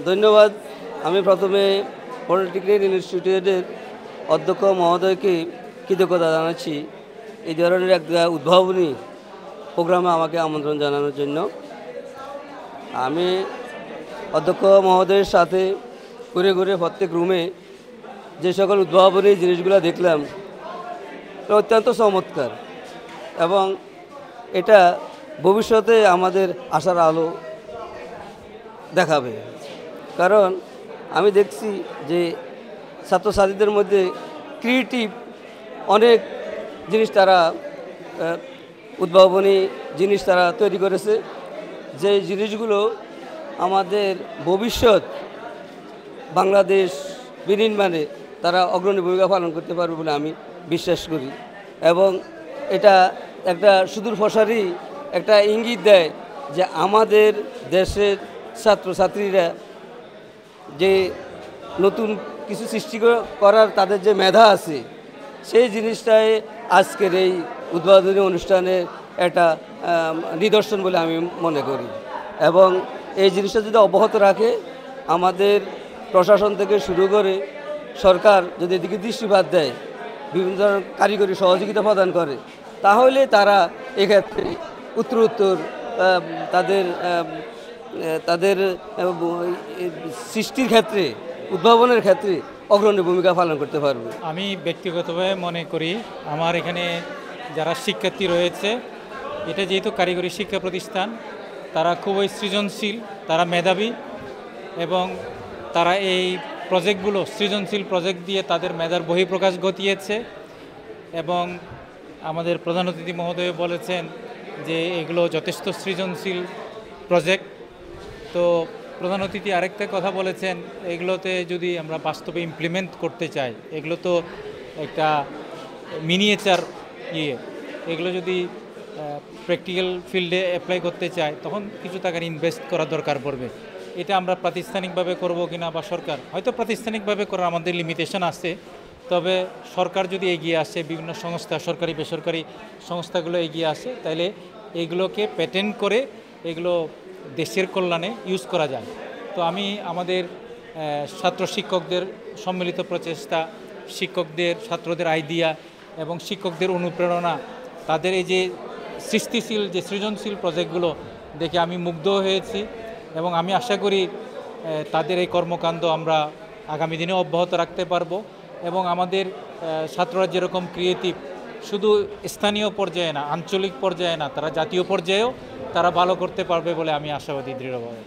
ধন্যবাদ। আমি প্রথমে পলিটেকনিক ইনস্টিটিউটের অধ্যক্ষ মহোদয়কে কৃতজ্ঞতা জানাচ্ছি এই ধরনের একটা উদ্ভাবনী প্রোগ্রামে আমাকে আমন্ত্রণ জানানোর জন্য। আমি অধ্যক্ষ মহোদয়ের সাথে ঘুরে ঘুরে প্রত্যেক রুমে যে সকল উদ্ভাবনী জিনিসগুলো দেখলাম অত্যন্ত চমৎকার, এবং এটা ভবিষ্যতে আমাদের আশার আলো দেখাবে। কারণ আমি দেখছি যে ছাত্রছাত্রীদের মধ্যে ক্রিয়েটিভ অনেক জিনিস তারা উদ্ভাবনী জিনিস তারা তৈরি করেছে, যে জিনিসগুলো আমাদের ভবিষ্যৎ বাংলাদেশ বিনির্মাণে তারা অগ্রণী ভূমিকা পালন করতে পারবে বলে আমি বিশ্বাস করি। এবং এটা একটা সুদূর প্রসারী একটা ইঙ্গিত দেয় যে আমাদের দেশের ছাত্রছাত্রীরা যে নতুন কিছু সৃষ্টি করার তাদের যে মেধা আছে, সেই জিনিসটাই আজকের এই উদ্বোধনী অনুষ্ঠানের একটা নিদর্শন বলে আমি মনে করি। এবং এই জিনিসটা যদি অব্যাহত রাখে, আমাদের প্রশাসন থেকে শুরু করে সরকার যদি এদিকে দৃষ্টিপাত দেয়, বিভিন্ন ধরনের কারিগরি সহযোগিতা প্রদান করে, তাহলে তারা এক্ষেত্রে উত্তরোত্তর তাদের তাদের সৃষ্টির ক্ষেত্রে, উদ্ভাবনের ক্ষেত্রে অগ্রণী ভূমিকা পালন করতে পারবে। আমি ব্যক্তিগতভাবে মনে করি আমার এখানে যারা শিক্ষার্থী রয়েছে, এটা যেহেতু কারিগরি শিক্ষা প্রতিষ্ঠান, তারা খুবই সৃজনশীল, তারা মেধাবী, এবং তারা এই প্রজেক্টগুলো সৃজনশীল প্রজেক্ট দিয়ে তাদের মেধার বহিঃপ্রকাশ ঘটিয়েছে। এবং আমাদের প্রধান অতিথি মহোদয় বলেছেন যে এগুলো যথেষ্ট সৃজনশীল প্রজেক্ট। তো প্রধান অতিথি আরেকটা কথা বলেছেন, এগুলোতে যদি আমরা বাস্তবে ইমপ্লিমেন্ট করতে চাই, এগুলো তো একটা মিনিয়েচার এগুলো যদি প্র্যাকটিক্যাল ফিল্ডে অ্যাপ্লাই করতে চাই, তখন কিছু টাকার ইনভেস্ট করা দরকার পড়বে। এটা আমরা প্রাতিষ্ঠানিকভাবে করব কিনা, বা সরকার হয়তো প্রাতিষ্ঠানিকভাবে করার আমাদের লিমিটেশন আছে, তবে সরকার যদি এগিয়ে আসে, বিভিন্ন সংস্থা, সরকারি বেসরকারি সংস্থাগুলো এগিয়ে আসে, তাহলে এগুলোকে প্যাটেন্ট করে এগুলো দেশের কল্যাণে ইউজ করা যায়। তো আমি আমাদের ছাত্র শিক্ষকদের সম্মিলিত প্রচেষ্টা, শিক্ষকদের, ছাত্রদের আইডিয়া এবং শিক্ষকদের অনুপ্রেরণা, তাদের এই যে সৃষ্টিশীল যে সৃজনশীল প্রজেক্টগুলো দেখে আমি মুগ্ধ হয়েছি। এবং আমি আশা করি তাদের এই কর্মকাণ্ড আমরা আগামী দিনে অব্যাহত রাখতে পারবো। এবং আমাদের ছাত্ররা যেরকম ক্রিয়েটিভ, শুধু স্থানীয় পর্যায়ে না, আঞ্চলিক পর্যায়ে না, তারা জাতীয় পর্যায়েও তারা ভালো করতে পারবে বলে আমি আশাবাদী দৃঢ়ভাবে।